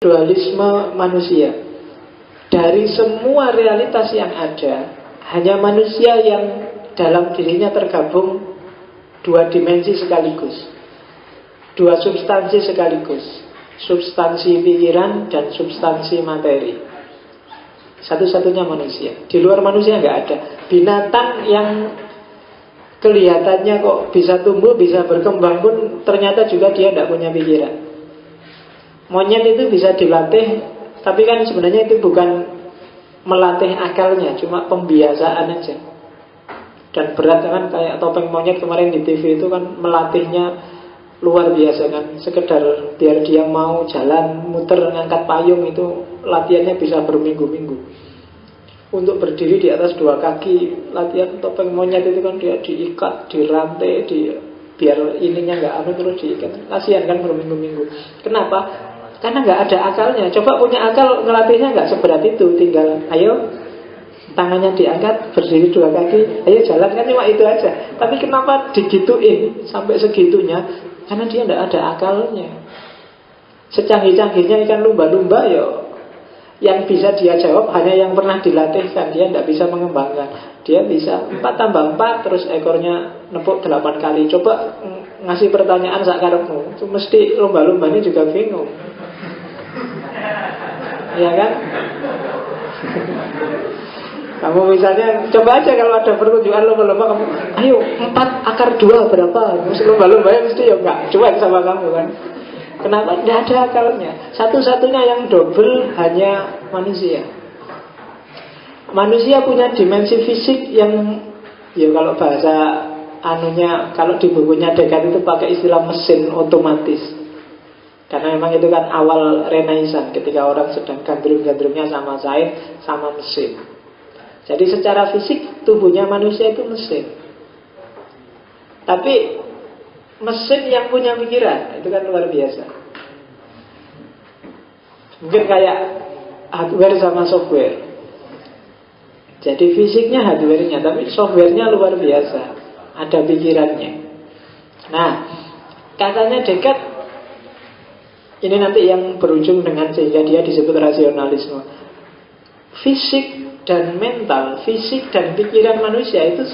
dualisme manusia. Dari semua realitas yang ada, hanya manusia yang dalam dirinya tergabung dua dimensi sekaligus, dua substansi sekaligus, substansi pikiran dan substansi materi. Satu-satunya manusia. Di luar manusia nggak ada. Binatang yang kelihatannya kok bisa tumbuh, bisa berkembang pun ternyata juga dia tidak punya pikiran. Monyet itu bisa dilatih, tapi kan sebenarnya itu bukan melatih akalnya, cuma pembiasaan aja. Dan berat kan, kayak topeng monyet kemarin di TV itu kan melatihnya luar biasa kan. Sekedar biar dia mau jalan, muter, ngangkat payung itu latihannya bisa berminggu-minggu. Untuk berdiri di atas dua kaki, latihan topeng monyet itu kan dia diikat, dirantai, biar ininya nggak terus diikat. Kasihan kan berminggu-minggu. Kenapa? Karena nggak ada akalnya. Coba punya akal, ngelatihnya nggak seberat itu. Tinggal, ayo, tangannya diangkat, berdiri dua kaki, ayo jalan, kan cuma itu aja. Tapi kenapa digituin sampai segitunya? Karena dia nggak ada akalnya. Secanggih-canggihnya ikan lumba-lumba, ya yang bisa dia jawab hanya yang pernah dilatihkan. Dia tidak bisa mengembangkan. Dia bisa 4 tambah 4, terus ekornya nepuk 8 kali. Coba ngasih pertanyaan sakarepmu, itu mesti lumba-lumba ini juga bingung. Ya kan? Kamu misalnya, coba aja kalau ada pertunjukan lomba-lomba, kamu, ayo 4 akar 2 berapa? Mesti lomba-lomba mesti ya enggak cuek sama kamu kan. Kenapa? Tidak ada akalnya. Satu-satunya yang double hanya manusia. Manusia punya dimensi fisik yang, ya kalau bahasa anunya, kalau di bukunya Descartes itu pakai istilah mesin otomatis. Karena memang itu kan awal Renaissance, ketika orang sedang gandrung-gandrungnya sama sains, sama mesin. Jadi secara fisik tubuhnya manusia itu mesin. Tapi mesin yang punya pikiran, itu kan luar biasa. Mungkin kayak hardware sama software. Jadi fisiknya hardware-nya, tapi software-nya luar biasa. Ada pikirannya. Nah, katanya Descartes, ini nanti yang berujung dengan sehingga dia disebut rasionalisme. Fisik dan mental, fisik dan pikiran manusia itu,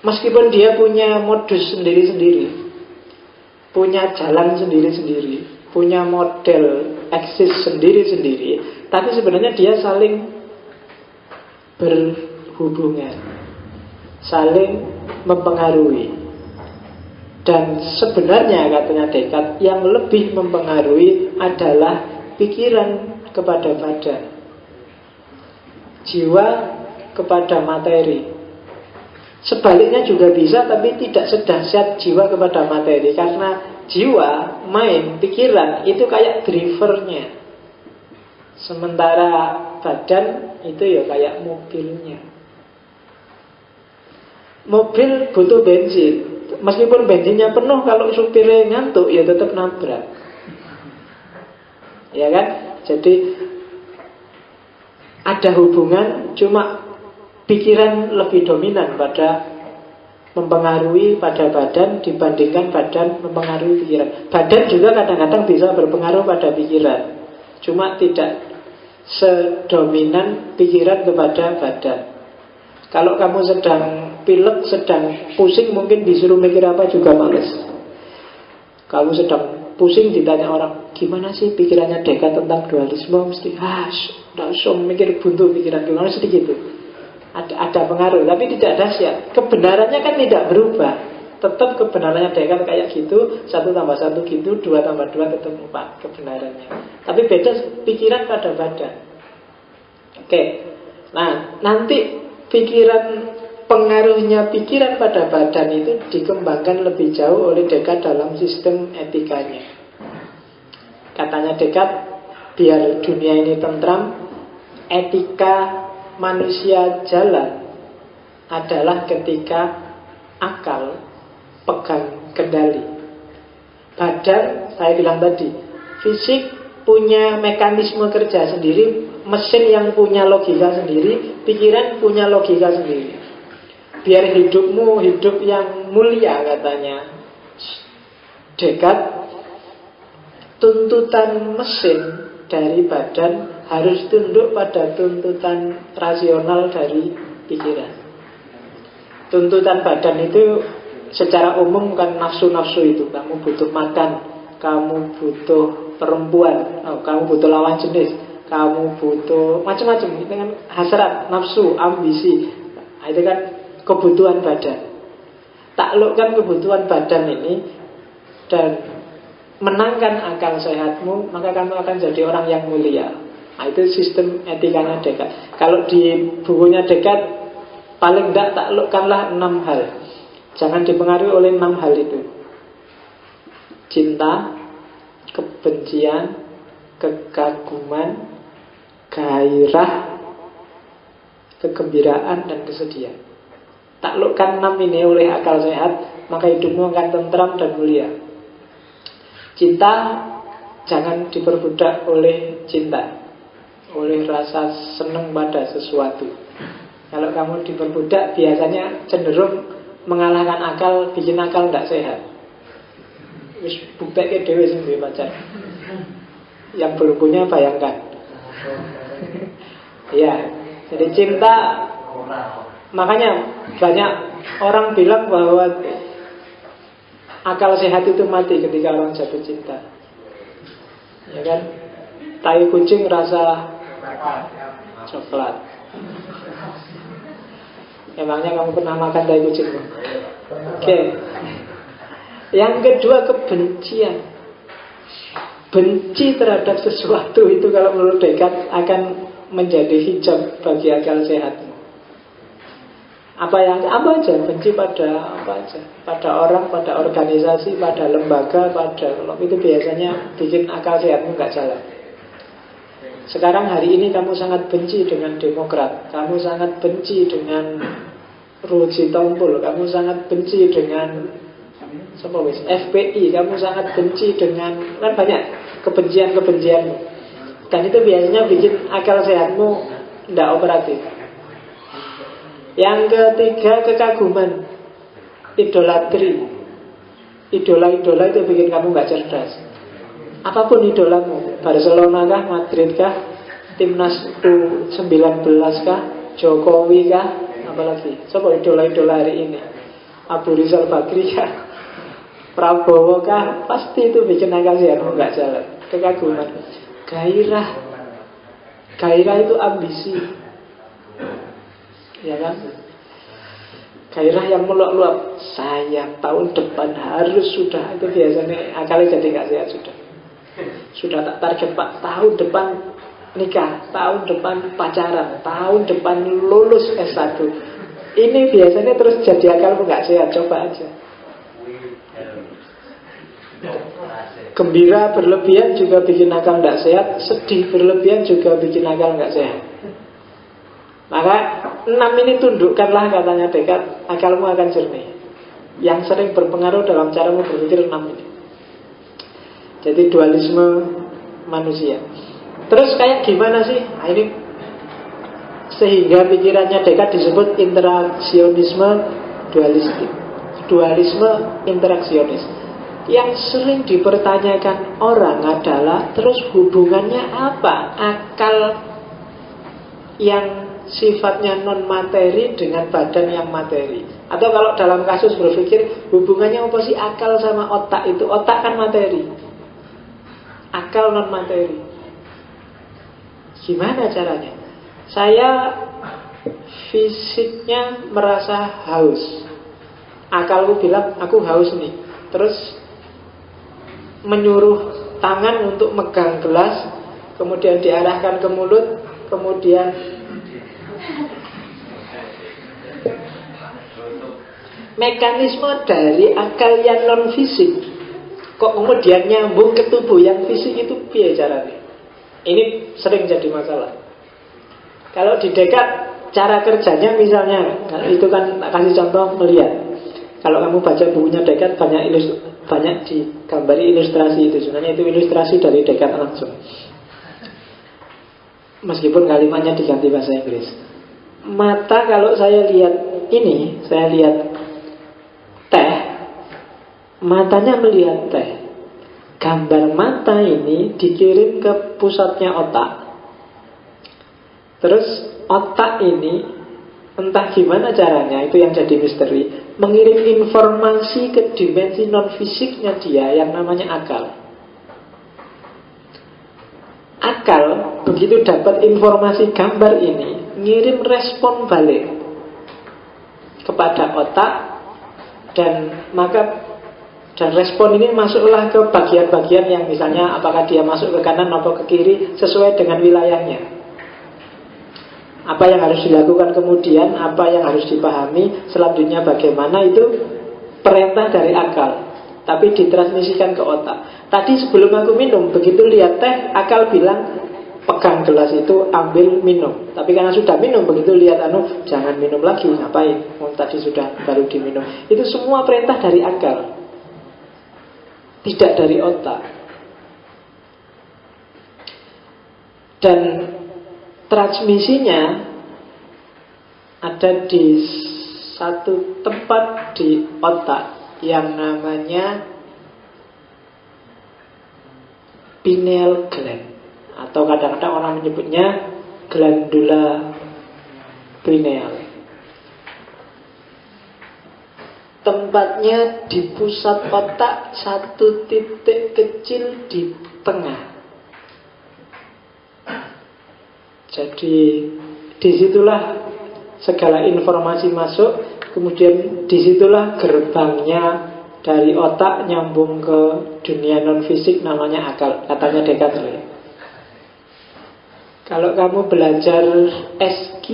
meskipun dia punya modus sendiri-sendiri, punya jalan sendiri-sendiri, punya model eksis sendiri-sendiri, tapi sebenarnya dia saling berhubungan, saling mempengaruhi. Dan sebenarnya katanya Descartes, yang lebih mempengaruhi adalah pikiran kepada badan, jiwa kepada materi. Sebaliknya juga bisa, tapi tidak sedahsyat jiwa kepada materi. Karena jiwa, mind, pikiran itu kayak drivernya, sementara badan itu ya kayak mobilnya. Mobil butuh bensin. Meskipun bensinnya penuh, kalau supirnya ngantuk ya tetap nabrak. Ya kan? Jadi ada hubungan, cuma pikiran lebih dominan pada mempengaruhi pada badan dibandingkan badan mempengaruhi pikiran. Badan juga kadang-kadang bisa berpengaruh pada pikiran, cuma tidak sedominan pikiran kepada badan. Kalau kamu sedang pilek, sedang pusing, mungkin disuruh mikir apa juga males. Kamu sedang pusing, ditanya orang, gimana sih pikirannya Descartes tentang dualisme, mesti tidak usah mikir buntu pikiran, gimana sedikit itu. Ada pengaruh, tapi tidak dahsyat. Kebenarannya kan tidak berubah. Tetap kebenarannya Descartes kayak gitu, 1 tambah 1 gitu, 2 tambah 2 tetap 4 kebenarannya. Tapi beda pikiran pada badan. Oke. Nah, nanti pengaruhnya pikiran pada badan itu dikembangkan lebih jauh oleh Descartes dalam sistem etikanya. Katanya Descartes, biar dunia ini tentram, etika manusia jalan adalah ketika akal pegang kendali. Badan, saya bilang tadi, fisik punya mekanisme kerja sendiri, mesin yang punya logika sendiri, pikiran punya logika sendiri. Biar hidupmu hidup yang mulia, katanya Descartes, tuntutan mesin dari badan harus tunduk pada tuntutan rasional dari pikiran. Tuntutan badan itu secara umum kan nafsu-nafsu itu. Kamu butuh makan, kamu butuh perempuan, kamu butuh lawan jenis, kamu butuh macam-macam. Itu kan hasrat, nafsu, ambisi. Nah, itu kan kebutuhan badan. Taklukkan kebutuhan badan ini dan menangkan akal sehatmu, maka kamu akan jadi orang yang mulia. Nah, itu sistem etikanya Descartes. Kalau di bukunya Descartes, paling tidak taklukkanlah 6 hal. Jangan dipengaruhi oleh 6 hal itu: cinta, kebencian, kekaguman, gairah, kegembiraan, dan kesedihan. Taklukkan 6 ini oleh akal sehat, maka hidupmu akan tentram dan mulia. Cinta, jangan diperbudak oleh cinta, oleh rasa senang pada sesuatu. Kalau kamu diperbudak, biasanya cenderung mengalahkan akal, bikin akal tidak sehat. Wis bukteknya dewe sing duwe pacar. Yang belum punya bayangkan. Ya, jadi cinta. Makanya banyak orang bilang bahwa akal sehat itu mati ketika orang jatuh cinta. Ya kan? Tai kucing rasa coklat. Emangnya kamu pernah makan tai kucing? Oke. Yang kedua, kebencian. Benci terhadap sesuatu itu kalau menurut Descartes akan menjadi hijab bagi akal sehatmu. Apa aja, benci pada apa aja, pada orang, pada organisasi, pada lembaga, pada kelompok, itu biasanya bikin akal sehatmu nggak jalan. Sekarang hari ini kamu sangat benci dengan Demokrat, kamu sangat benci dengan Ruji Tompul, kamu sangat benci dengan FPI, kamu sangat benci dengan, kan banyak kebencian-kebencianmu. Dan itu biasanya bikin akal sehatmu tidak operatif. Yang ketiga, kekaguman, idolatri. Idola-idola itu bikin kamu gak cerdas. Apapun idolamu, Barcelona kah, Madrid kah, Timnas U19 kah, Jokowi kah, apalagi siapa idola-idola hari ini, Abu Rizal Bakri kah, Prabowo kah, pasti itu bikin akal sehatmu gak jalan. Kekaguman. Gairah. Gairah itu ambisi, ya kan? Gairah yang meluap-luap. Saya tahun depan harus sudah. Itu biasanya akalnya jadi gak sehat sudah. Sudah tak target Pak, tahun depan nikah, tahun depan pacaran, tahun depan lulus S1. Ini biasanya terus jadi akalmu gak sehat. Coba aja. Gembira berlebihan juga bikin akal gak sehat. Sedih berlebihan juga bikin akal gak sehat. Maka 6 ini tundukkanlah, katanya Descartes, akalmu akan jernih. Yang sering berpengaruh dalam caramu berpikir 6 ini. Jadi dualisme manusia. Terus kayak gimana sih? Nah, ini sehingga pikirannya Descartes disebut interaksionisme dualistik. Dualisme interaksionis. Yang sering dipertanyakan orang adalah, terus hubungannya apa akal yang sifatnya non materi dengan badan yang materi? Atau kalau dalam kasus berpikir, hubungannya apa sih akal sama otak itu? Otak kan materi, akal non materi. Gimana caranya? Saya fisiknya merasa haus, akalku bilang aku haus nih, terus menyuruh tangan untuk megang gelas, kemudian diarahkan ke mulut, kemudian mekanisme dari akal yang non fisik kok kemudian nyambung ke tubuh yang fisik, itu piye caranya? Ini sering jadi masalah. Kalau di Descartes cara kerjanya misalnya, itu kan kasih contoh melihat. Kalau kamu baca bukunya Descartes banyak digambari ilustrasi itu. Sebenarnya itu ilustrasi dari Descartes langsung. Meskipun kalimatnya diganti bahasa Inggris. Mata, kalau saya lihat ini, saya lihat teh, matanya melihat teh. gambar mata ini dikirim ke pusatnya otak. Terus otak ini entah gimana caranya, itu yang jadi misteri, mengirim informasi ke dimensi non-fisiknya dia yang namanya akal. Akal begitu dapat informasi gambar ini, ngirim respon balik kepada otak, dan respon ini masuklah ke bagian-bagian yang misalnya apakah dia masuk ke kanan atau ke kiri sesuai dengan wilayahnya. Apa yang harus dilakukan kemudian, apa yang harus dipahami selanjutnya bagaimana, itu perintah dari akal, tapi ditransmisikan ke otak. Tadi sebelum aku minum, begitu lihat teh, akal bilang pegang gelas itu, ambil minum. Tapi karena sudah minum, begitu lihat jangan minum lagi, ngapain? Tadi sudah baru diminum. Itu semua perintah dari akal, tidak dari otak. Dan transmisinya ada di satu tempat di otak yang namanya pineal gland, atau kadang-kadang orang menyebutnya glandula pineal. Tempatnya di pusat otak, satu titik kecil di tengah. Jadi disitulah segala informasi masuk. Kemudian disitulah gerbangnya dari otak nyambung ke dunia non-fisik, namanya akal. Katanya Descartes. Kalau kamu belajar SQ,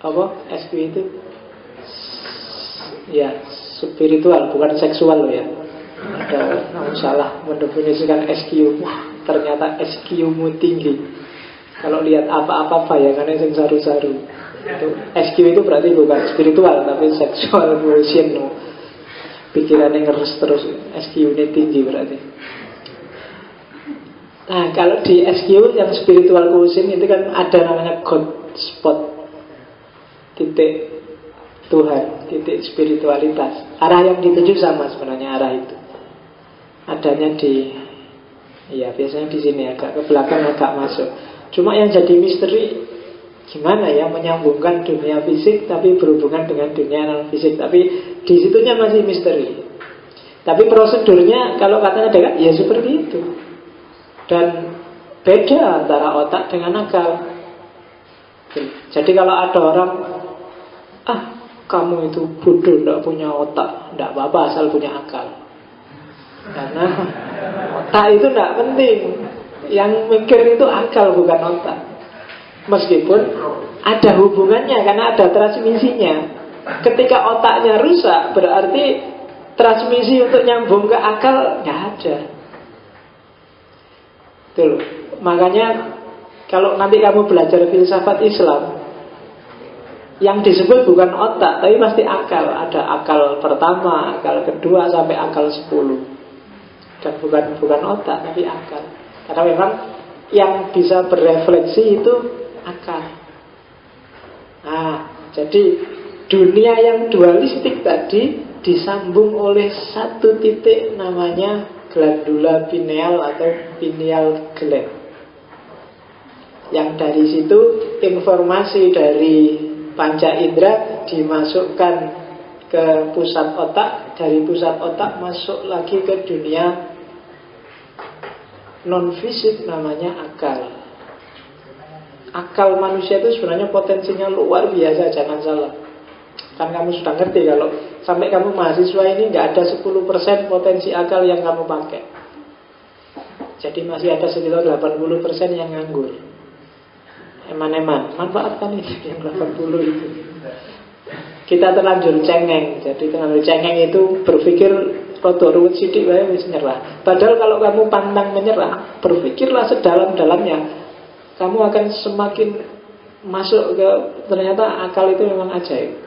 apa SQ itu? Ya, spiritual, bukan seksual loh ya. Ada salah mendefinisikan SQ. Wah, ternyata SQ-mu tinggi. Kalau lihat apa-apa bayangannya yang saru-saru. Itu SQ itu berarti bukan spiritual, tapi seksual quotient. No. Pikirannya ngeres terus. SQ-nya tinggi berarti. Nah, kalau di SQ yang spiritual quotient itu kan ada namanya God spot, titik Tuhan, titik spiritualitas. Arah yang dituju sama sebenarnya arah itu. Adanya di, ya biasanya di sini, agak ke belakang, agak masuk. Cuma yang jadi misteri, gimana ya menyambungkan dunia fisik tapi berhubungan dengan dunia non fisik. Tapi di situnya masih misteri. Tapi prosedurnya kalau katanya Descartes, ya seperti itu. Dan beda antara otak dengan akal. Jadi kalau ada orang, kamu itu bodoh, tidak punya otak, tidak apa-apa asal punya akal. Karena otak itu tidak penting. Yang mikir itu akal, bukan otak. Meskipun ada hubungannya, karena ada transmisinya. Ketika otaknya rusak, berarti transmisi untuk nyambung ke akal nggak ada. Tuh, makanya kalau nanti kamu belajar filsafat Islam, yang disebut bukan otak, tapi pasti akal. Ada akal pertama, akal kedua, sampai akal 10. Dan bukan otak, tapi akal. Karena memang yang bisa berefleksi itu akal. Nah, jadi dunia yang dualistik tadi disambung oleh satu titik namanya glandula pineal atau pineal gland. Yang dari situ informasi dari panca indera dimasukkan ke pusat otak, dari pusat otak masuk lagi ke dunia non-fisik namanya akal. Akal manusia itu sebenarnya potensinya luar biasa, jangan salah. Kan kamu sudah ngerti kalau sampai kamu mahasiswa ini nggak ada 10% potensi akal yang kamu pakai. Jadi masih ada sekitar 80% yang nganggur. Eman-eman, manfaatkan itu yang 80 itu. Kita terlanjur cengeng. Jadi terlanjur cengeng itu berpikir rodo ruwet sidik wae wis nyerah. Padahal kalau kamu pantang menyerah, berpikirlah sedalam-dalamnya, kamu akan semakin masuk ke, ternyata akal itu memang ajaib.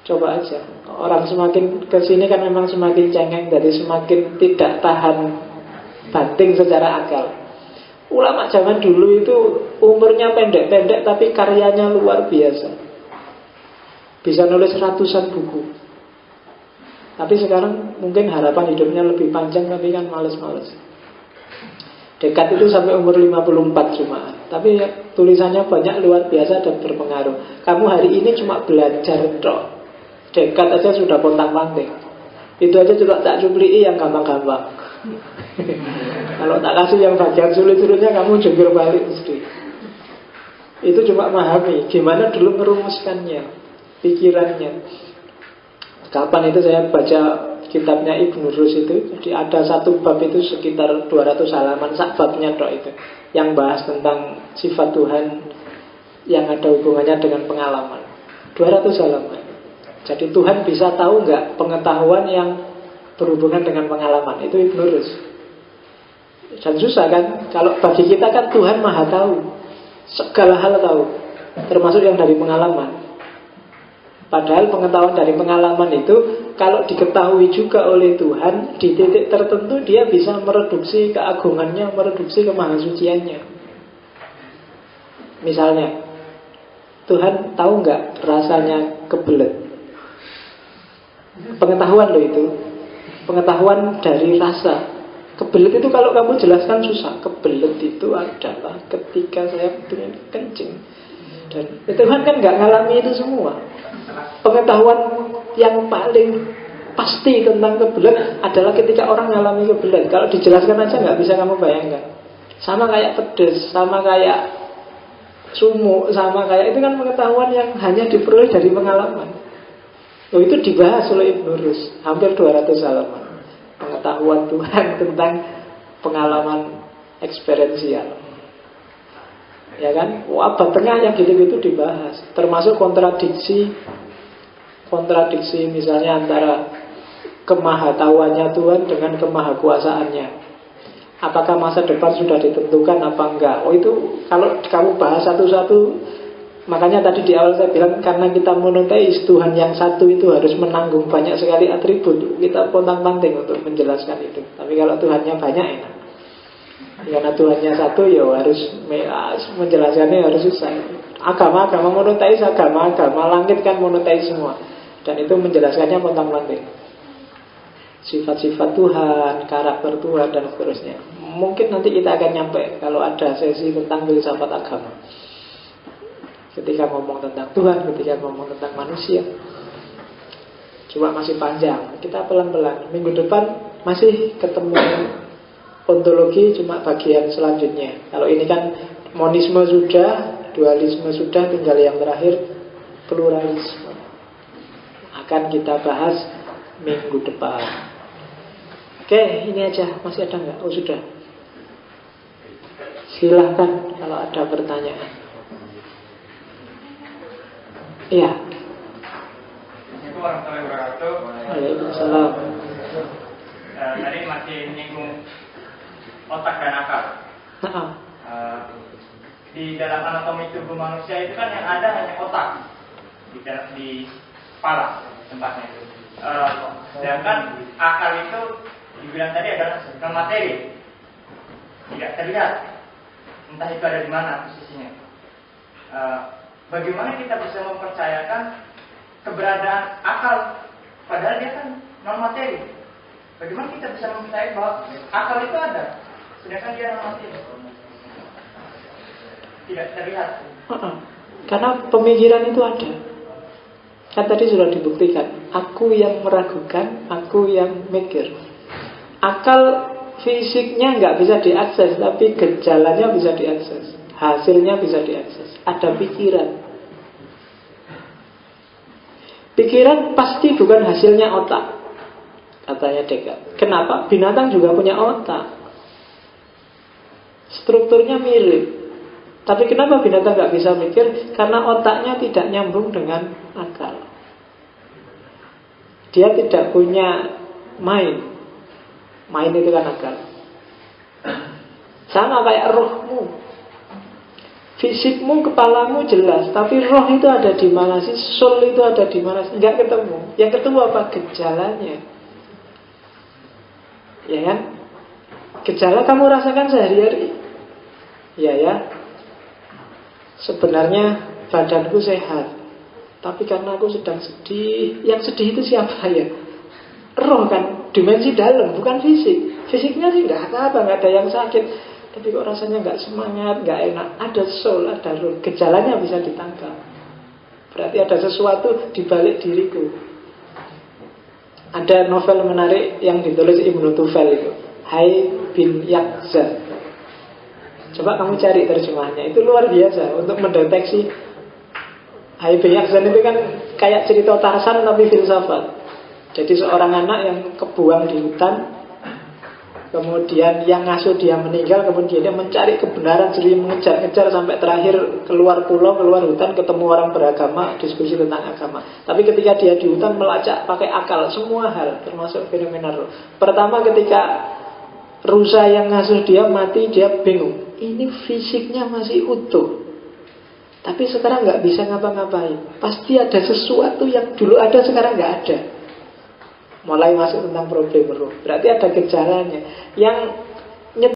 Coba aja. Orang semakin kesini kan memang semakin cengeng, jadi semakin tidak tahan banting secara akal. Ulama zaman dulu itu umurnya pendek-pendek tapi karyanya luar biasa. Bisa nulis ratusan buku. Tapi sekarang mungkin harapan hidupnya lebih panjang, tapi kan males-males. Dekat itu sampai umur 54 cuma. Tapi ya, tulisannya banyak, luar biasa dan berpengaruh. Kamu hari ini cuma belajar tok. Dekat aja sudah pontang-panting. Itu aja juga tak cupliki yang gampang-gampang. Kalau tak kasih yang bagian sulit-sulitnya, kamu jungkir balik mesti. Itu cuma memahami gimana dulu merumuskannya, pikirannya. Kapan itu saya baca kitabnya Ibnu Rus itu, jadi ada satu bab itu sekitar 200 halaman, sak babnya tok itu, yang bahas tentang sifat Tuhan yang ada hubungannya dengan pengalaman. 200 halaman. Jadi Tuhan bisa tahu nggak pengetahuan yang berhubungan dengan pengalaman. Itu Ibnu Rus. Dan susah kan? Kalau bagi kita kan Tuhan maha tahu, segala hal tahu, termasuk yang dari pengalaman. Padahal pengetahuan dari pengalaman itu kalau diketahui juga oleh Tuhan, di titik tertentu dia bisa mereduksi keagungannya, mereduksi kemahasuciannya. Misalnya, Tuhan tahu nggak rasanya kebelet? Pengetahuan loh itu, pengetahuan dari rasa. Kebelet itu kalau kamu jelaskan susah. Kebelet itu adalah ketika saya ingin kencing. Dan Tuhan kan nggak ngalami itu semua. Pengetahuan yang paling pasti tentang kebelet adalah ketika orang ngalami kebelet. Kalau dijelaskan aja nggak bisa kamu bayangkan. Sama kayak pedes, sama kayak sumuk, sama kayak itu kan pengetahuan yang hanya diperoleh dari pengalaman. Itu dibahas oleh Ibnu Rus, hampir 200 halaman. Pengetahuan Tuhan tentang pengalaman eksperiensial. Ya kan? Abad tengah yang gitu-gitu dibahas. Termasuk kontradiksi misalnya antara kemahatauannya Tuhan dengan kemahakuasaannya. Apakah masa depan sudah ditentukan apa enggak? Oh itu kalau kamu bahas satu-satu. Makanya tadi di awal saya bilang, karena kita monoteis, Tuhan yang satu itu harus menanggung banyak sekali atribut. Kita pontang-panting untuk menjelaskan itu. Tapi kalau Tuhannya banyak enak. Karena Tuhannya satu, ya harus menjelaskannya harus susah. Agama monoteis, agama langit kan monoteis semua. Dan itu menjelaskannya pontang-panting. Sifat-sifat Tuhan, karakter Tuhan, dan seterusnya. Mungkin nanti kita akan nyampe kalau ada sesi tentang filsafat agama. Ketika ngomong tentang Tuhan, ketika ngomong tentang manusia. Cuma masih panjang. Kita pelan-pelan. Minggu depan masih ketemu ontologi, cuma bagian selanjutnya. Kalau ini kan monisme sudah, dualisme sudah, tinggal yang terakhir pluralisme. Akan kita bahas minggu depan. Oke, ini aja. Masih ada nggak? Oh sudah. Silahkan kalau ada pertanyaan. Iya. Assalamualaikum warahmatullahi wabarakatuh. Waalaikumsalam. Tadi masih menyinggung otak dan akal. Di dalam anatomi tubuh manusia itu kan yang ada hanya otak di kepala tempatnya itu. Sedangkan akal itu dibilang tadi adalah non materi, tidak terlihat. Entah itu ada di mana posisinya. Bagaimana kita bisa mempercayakan keberadaan akal padahal dia kan non materi? Bagaimana kita bisa mempercayai bahwa akal itu ada sedangkan dia non materi? Tidak terlihat. Karena pemikiran itu ada. Kan tadi sudah dibuktikan. Aku yang meragukan, aku yang mikir. Akal fisiknya nggak bisa diakses, tapi gejalanya bisa diakses, hasilnya bisa diakses. Ada pikiran. Pikiran pasti bukan hasilnya otak, katanya Descartes. Kenapa? Binatang juga punya otak. Strukturnya mirip. Tapi kenapa binatang nggak bisa mikir? Karena otaknya tidak nyambung dengan akal. Dia tidak punya mind. Mind itu kan akal. Sama kayak rohmu. Fisikmu, kepalamu jelas, tapi roh itu ada di mana sih? Soul itu ada di mana sih? Nggak ketemu. Yang ketemu apa? Gejalanya. Ya kan? Gejala kamu rasakan sehari-hari. Ya ya. Sebenarnya badanku sehat, tapi karena aku sedang sedih. Yang sedih itu siapa ya? roh kan, dimensi dalam, bukan fisik. Fisiknya sih nggak apa-apa, nggak ada yang sakit, tapi kok rasanya nggak semangat, nggak enak. Ada soul, ada roh, gejalanya bisa ditangkap. Berarti ada sesuatu di balik diriku. Ada novel menarik yang ditulis Ibnu Tufel itu, Hai bin Yakza. Coba kamu cari terjemahnya, itu luar biasa untuk mendeteksi. Hai bin Yakza itu kan kayak cerita Tarsan tapi filsafat. Jadi seorang anak yang kebuang di hutan, kemudian yang ngasuh dia meninggal, kemudian dia mencari kebenaran, jadi mengejar-ngejar sampai terakhir keluar pulau, keluar hutan, ketemu orang beragama, diskusi tentang agama. Tapi ketika dia di hutan melacak pakai akal semua hal, termasuk fenomena roh. Pertama ketika rusa yang ngasuh dia mati, dia bingung. Ini fisiknya masih utuh, tapi sekarang nggak bisa ngapa-ngapain. Pasti ada sesuatu yang dulu ada sekarang nggak ada. Mulai masuk tentang problem roh. Berarti ada gejalanya. Yang